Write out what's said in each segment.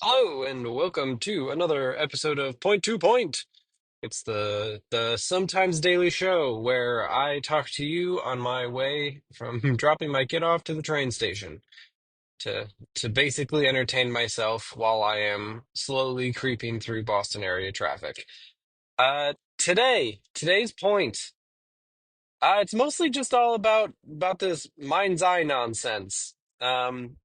Hello and welcome to another episode of Point to Point. It's the sometimes daily show where I talk to you on my way from dropping my kid off to the train station to to basically entertain myself while I am slowly creeping through Boston area traffic. Today's point, it's mostly just all about this Mindseye nonsense.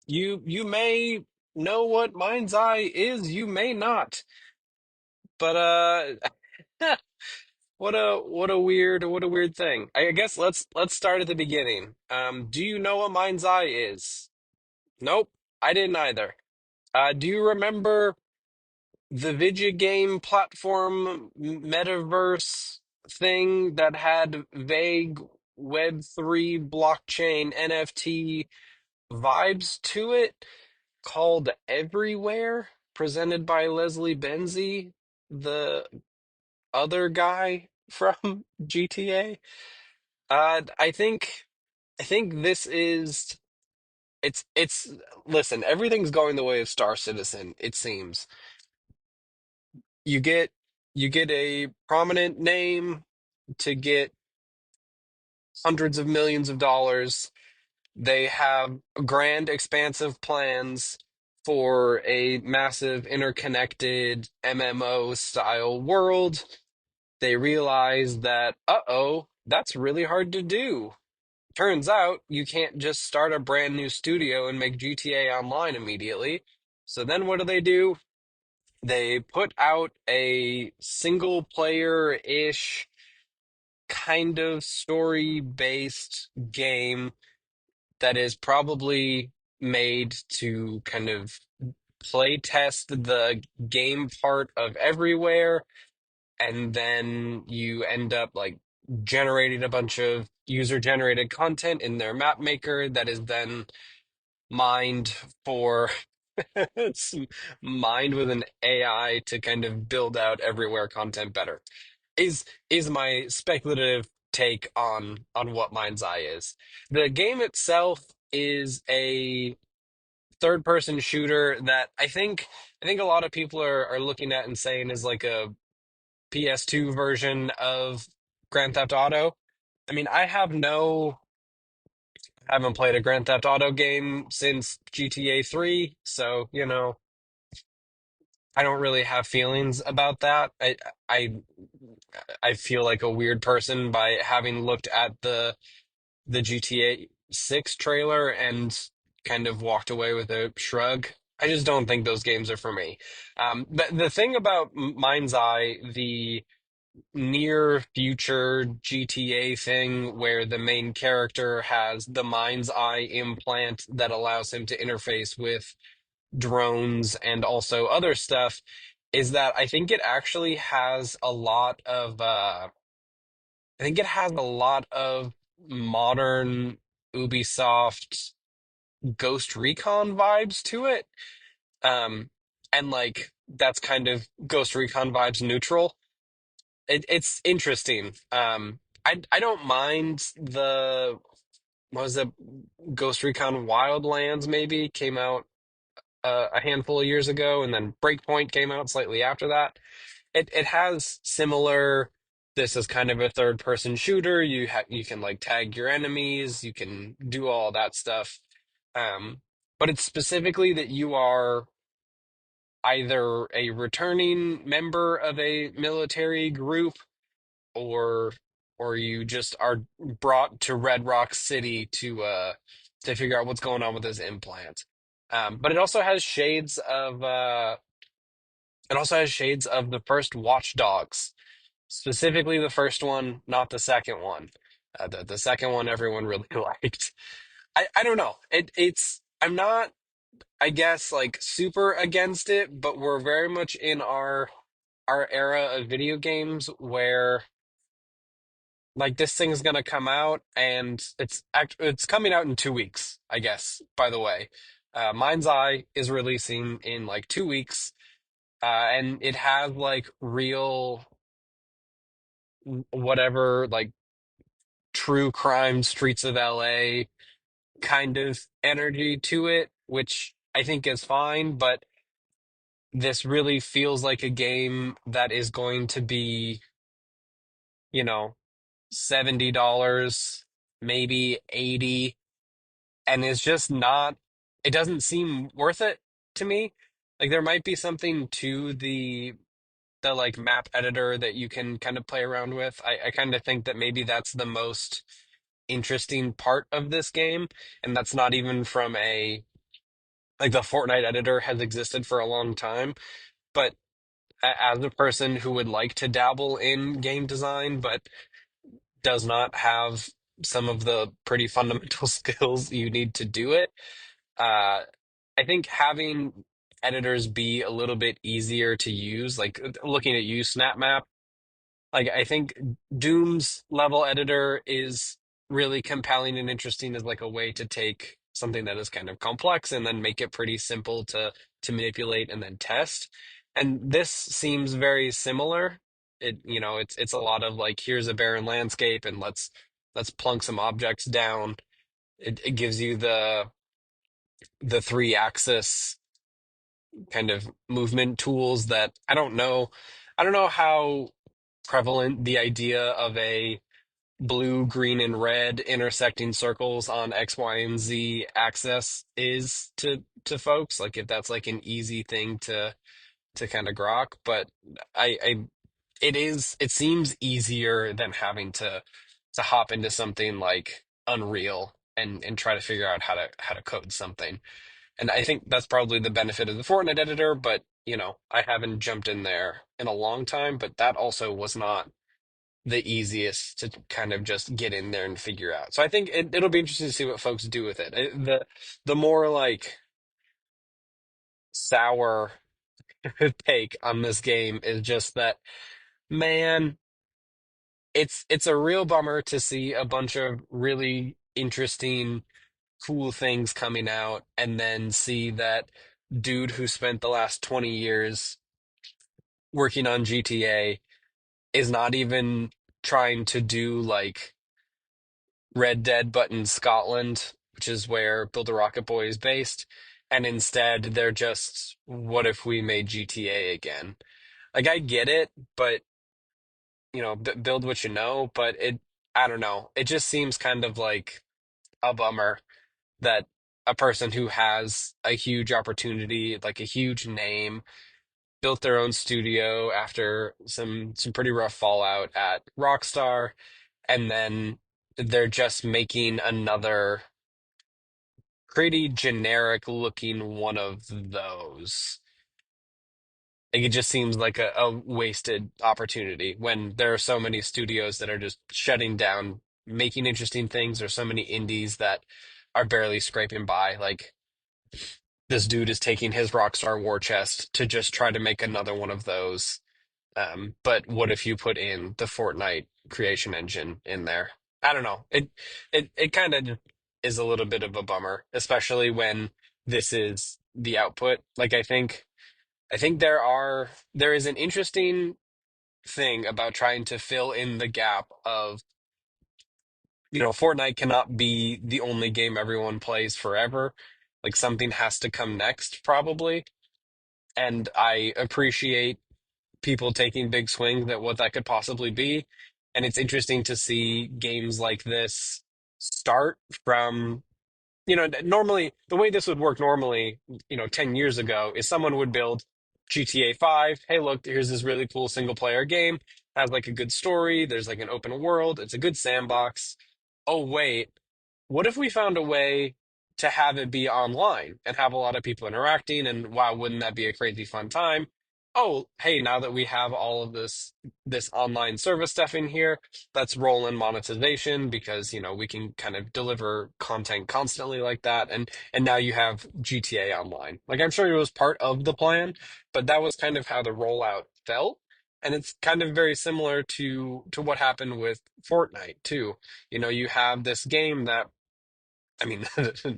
You may know what Mindseye is, you may not. But what a weird thing. I guess let's start at the beginning. Do you know what Mind's Eye is? Nope, I didn't either. Do you remember the video game platform metaverse thing that had vague Web3 blockchain NFT vibes to it called Everywhere, presented by Leslie Benzi, the other guy from GTA. I think this is it's listen, everything's going the way of Star Citizen, it seems. You get you get a prominent name to get hundreds of millions of dollars. They have grand expansive plans for a massive interconnected MMO style world. They realize that, uh-oh, that's really hard to do. Turns out you can't just start a brand new studio and make GTA Online immediately. So then what do? They put out a single player-ish kind of story-based game that is probably made to kind of play test the game part of Everywhere, and then you end up like generating a bunch of user generated content in their map maker that is then mined for it's mined with an AI to kind of build out everywhere content better. Is my speculative take on what Mind's Eye is. The game itself is a third person shooter that I think a lot of people are looking at and saying is like a PS2 version of Grand Theft Auto. I mean, I haven't played a Grand Theft Auto game since GTA 3, so, I don't really have feelings about that. I I feel like a weird person by having looked at the GTA 6 trailer and kind of walked away with a shrug. I just don't think those games are for me. But the thing about Mind's Eye, the near future GTA thing where the main character has the Mind's Eye implant that allows him to interface with drones and also other stuff is that I think it has a lot of modern Ubisoft Ghost Recon vibes to it. Um and like that's kind of Ghost Recon vibes neutral. It's interesting. I don't mind the what was it, Ghost Recon Wildlands maybe came out a handful of years ago, and then Breakpoint came out slightly after that. It has similar. This is kind of a third person shooter. You can like tag your enemies, you can do all that stuff. Um, but it's specifically that you are either a returning member of a military group or you just are brought to Red Rock City to figure out what's going on with this implant. But it also has shades of the first Watch Dogs, specifically the first one, not the second one. The second one everyone really liked. I don't know. I'm not, I guess, like super against it, but we're very much in our era of video games where like this thing's gonna come out, and it's coming out in 2 weeks, I guess, by the way. Mind's Eye is releasing in like 2 weeks, and it has like real whatever, like true crime streets of LA kind of energy to it, which I think is fine, but this really feels like a game that is going to be, you know, $70, maybe 80, and it's just not, it doesn't seem worth it to me. Like there might be something to the like map editor that you can kind of play around with. I kind of think that maybe that's the most interesting part of this game, and that's not even from a like the Fortnite editor has existed for a long time, but as a person who would like to dabble in game design but does not have some of the pretty fundamental skills you need to do it, uh, I think having editors be a little bit easier to use, like looking at you, SnapMap, like I think Doom's level editor is really compelling and interesting as like a way to take something that is kind of complex and then make it pretty simple to manipulate and then test. And this seems very similar. It's a lot of like here's a barren landscape and let's plunk some objects down. It gives you the three axis kind of movement tools that I don't know how prevalent the idea of a blue, green, and red intersecting circles on X, Y, and Z axis is to folks. Like if that's like an easy thing to kind of grok, but I it seems easier than having to hop into something like Unreal and try to figure out how to code something. And I think that's probably the benefit of the Fortnite editor, but I haven't jumped in there in a long time, but that also was not the easiest to kind of just get in there and figure out. So I think it'll be interesting to see what folks do with it. The more like sour take on this game is just that, man, it's a real bummer to see a bunch of really interesting, cool things coming out and then see that dude who spent the last 20 years working on GTA is not even trying to do like Red Dead, but in Scotland, which is where Build a Rocket Boy is based. And instead, they're just, what if we made GTA again? Like, I get it, but, b build what you know, but I don't know. It just seems kind of like a bummer that a person who has a huge opportunity, like a huge name, built their own studio after some pretty rough fallout at Rockstar, and then they're just making another pretty generic looking one of those. Like it just seems like a wasted opportunity when there are so many studios that are just shutting down, making interesting things. There's so many indies that are barely scraping by. Like this dude is taking his Rockstar War Chest to just try to make another one of those. But what if you put in the Fortnite creation engine in there? I don't know. It kind of is a little bit of a bummer, especially when this is the output. Like I think there is an interesting thing about trying to fill in the gap of, Fortnite cannot be the only game everyone plays forever. Like something has to come next, probably. And I appreciate people taking big swings at what that could possibly be. And it's interesting to see games like this start from, normally the way this would work normally, 10 years ago is someone would build GTA 5. Hey, look, here's this really cool single player game. Has like a good story. There's like an open world. It's a good sandbox. Oh, wait, what if we found a way to have it be online and have a lot of people interacting? And wow, wouldn't that be a crazy fun time? Oh, hey, now that we have all of this online service stuff in here, let's roll in monetization because, we can kind of deliver content constantly like that. And now you have GTA Online. Like I'm sure it was part of the plan, but that was kind of how the rollout felt. And it's kind of very similar to what happened with Fortnite too. You have this game that, I mean,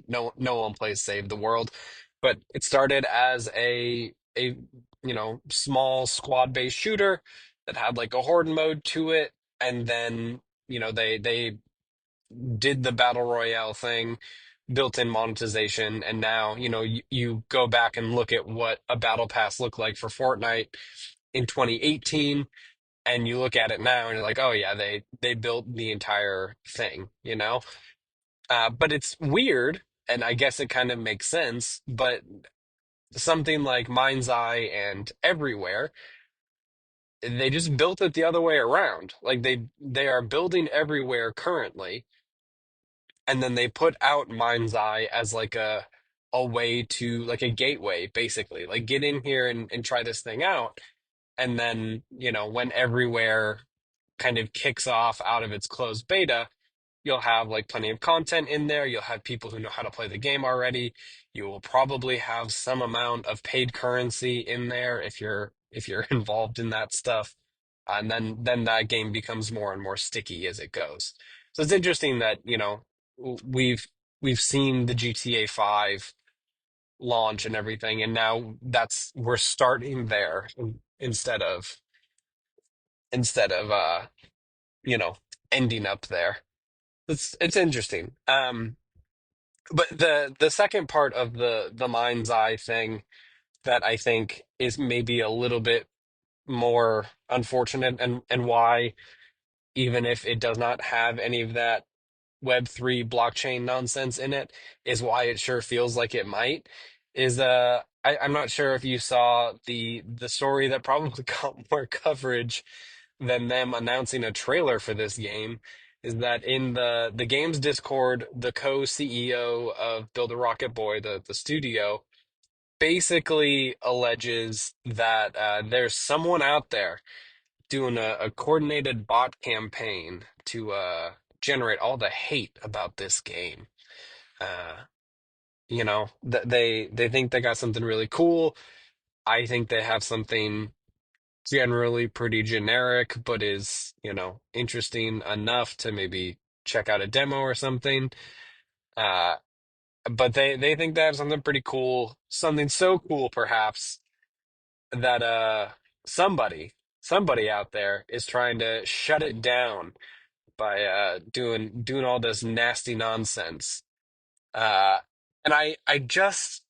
no one plays Save the World, but it started as a small squad-based shooter that had like a horde mode to it, and then they did the battle royale thing, built-in monetization, and now, you go back and look at what a battle pass looked like for Fortnite in 2018, and you look at it now and you're like, oh yeah, they built the entire thing. But it's weird, and I guess it kind of makes sense, but something like Mindseye and Everywhere, they just built it the other way around. Like they are building Everywhere currently, and then they put out Mindseye as like a way to, like, a gateway, basically. Like, get in here and try this thing out. And then, when Everywhere kind of kicks off out of its closed beta, you'll have like plenty of content in there. You'll have people who know how to play the game already. You will probably have some amount of paid currency in there if you're involved in that stuff. And then that game becomes more and more sticky as it goes. So it's interesting that, we've we've seen the GTA 5 launch and everything, and now that's we're starting there instead of you know, ending up there. It's interesting. But the second part of the mind's eye thing that I think is maybe a little bit more unfortunate, and why, even if it does not have any of that Web3 blockchain nonsense in it, is why it sure feels like it might, is I'm not sure if you saw the story that probably got more coverage than them announcing a trailer for this game, is that in the game's Discord, the co-CEO of Build a Rocket Boy, the studio, basically alleges that there's someone out there doing a coordinated bot campaign to generate all the hate about this game. Uh, they think they got something really cool. I think they have something generally pretty generic, but is, interesting enough to maybe check out a demo or something. Uh, but they think they have something pretty cool, something so cool perhaps that somebody out there is trying to shut it down by doing all this nasty nonsense. Uh, and I just,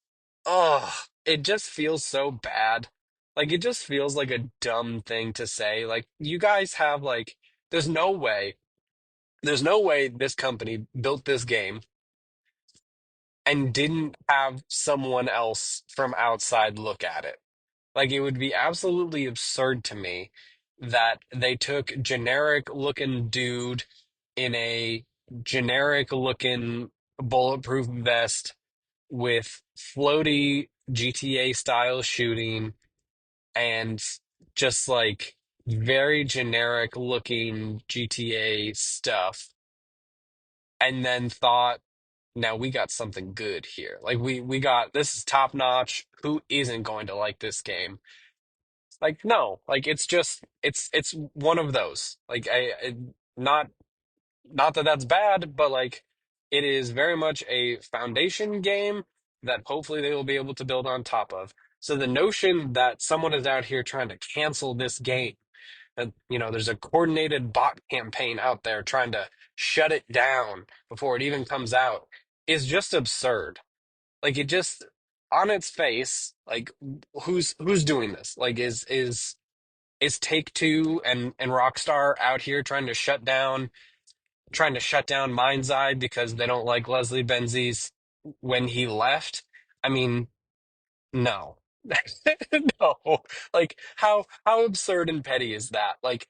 oh, it just feels so bad. Like, it just feels like a dumb thing to say. Like, you guys have, like, there's no way, there's no way this company built this game and didn't have someone else from outside look at it. Like, it would be absolutely absurd to me that they took generic looking dude in a generic looking bulletproof vest with floaty GTA style shooting and just like very generic looking GTA stuff, and then thought, now we got something good here. Like, we got, this is top notch. Who isn't going to like this game? Like, no, like, it's one of those. Like, not that that's bad, but like, it is very much a foundation game that hopefully they will be able to build on top of. So the notion that someone is out here trying to cancel this game, that, there's a coordinated bot campaign out there trying to shut it down before it even comes out, is just absurd. Like, it just, on its face, like, who's doing this? Like, is Take Two and Rockstar out here trying to shut down Mindseye because they don't like Leslie Benzies when he left? I mean, no. No. Like, how absurd and petty is that? Like,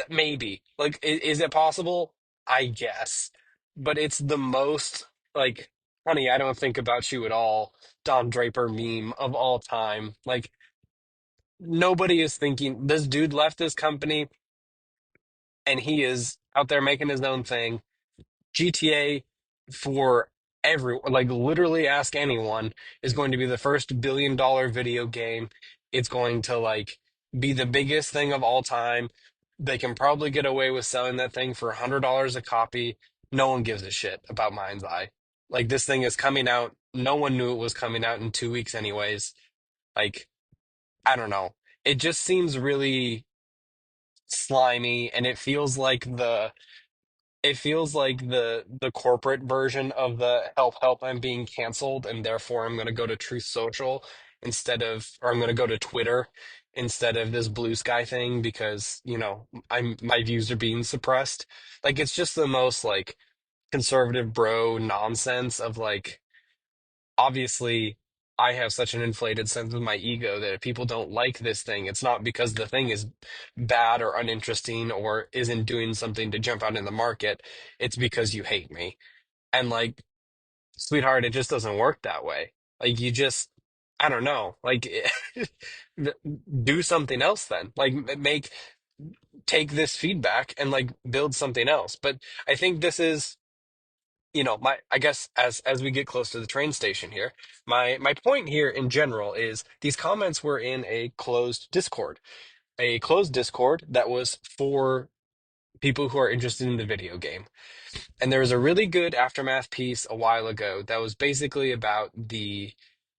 maybe. Like, is it possible? I guess. But it's the most, like, honey, I don't think about you at all, Don Draper meme of all time. Like, nobody is thinking this dude left this company and he is out there making his own thing. GTA, for everyone, like, literally ask anyone, is going to be the first billion-dollar video game. It's going to, like, be the biggest thing of all time. They can probably get away with selling that thing for $100 a copy. No one gives a shit about Mind's Eye. Like, this thing is coming out. No one knew it was coming out in 2 weeks anyways. Like, I don't know. It just seems really slimy, and it feels like it feels like the corporate version of the help I'm being canceled and therefore I'm going to go to Truth Social instead of or I'm going to go to Twitter instead of this blue sky thing because I'm my views are being suppressed. Like it's just the most like conservative bro nonsense of like obviously I have such an inflated sense of my ego that if people don't like this thing, it's not because the thing is bad or uninteresting or isn't doing something to jump out in the market. It's because you hate me. And like, sweetheart, it just doesn't work that way. Like you just, I don't know, like do something else then. Like take this feedback and like build something else. But I think this is my I guess as we get close to the train station here, my point here in general is these comments were in a closed Discord that was for people who are interested in the video game. And there was a really good aftermath piece a while ago that was basically about the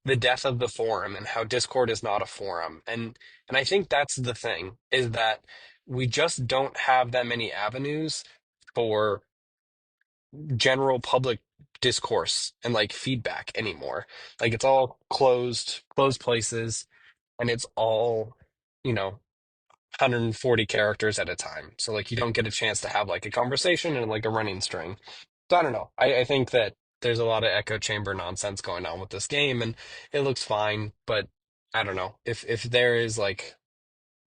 death of the forum and how Discord is not a forum. And I think that's the thing is that we just don't have that many avenues for general public discourse and like feedback anymore. Like it's all closed places, and it's all, you know, 140 characters at a time. So like you don't get a chance to have like a conversation and like a running string. So I don't know. I think that there's a lot of echo chamber nonsense going on with this game, and it looks fine, but I don't know. If there is like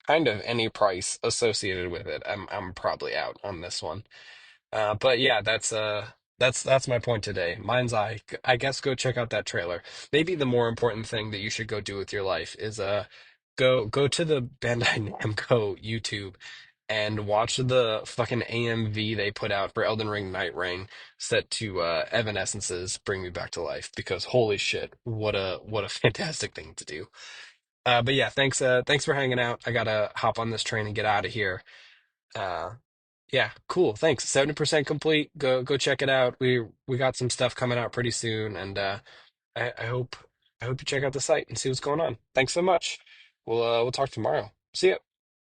kind of any price associated with it, I'm probably out on this one. But yeah, that's my point today. Mindseye, I guess go check out that trailer. Maybe the more important thing that you should go do with your life is go to the Bandai Namco YouTube and watch the fucking AMV they put out for Elden Ring Night Rain set to Evanescence's Bring Me Back to Life because holy shit, what a fantastic thing to do. But yeah, thanks for hanging out. I gotta hop on this train and get out of here. Uh, yeah, cool. Thanks. 70% complete. Go check it out. We got some stuff coming out pretty soon, and I hope you check out the site and see what's going on. Thanks so much. We'll talk tomorrow. See ya.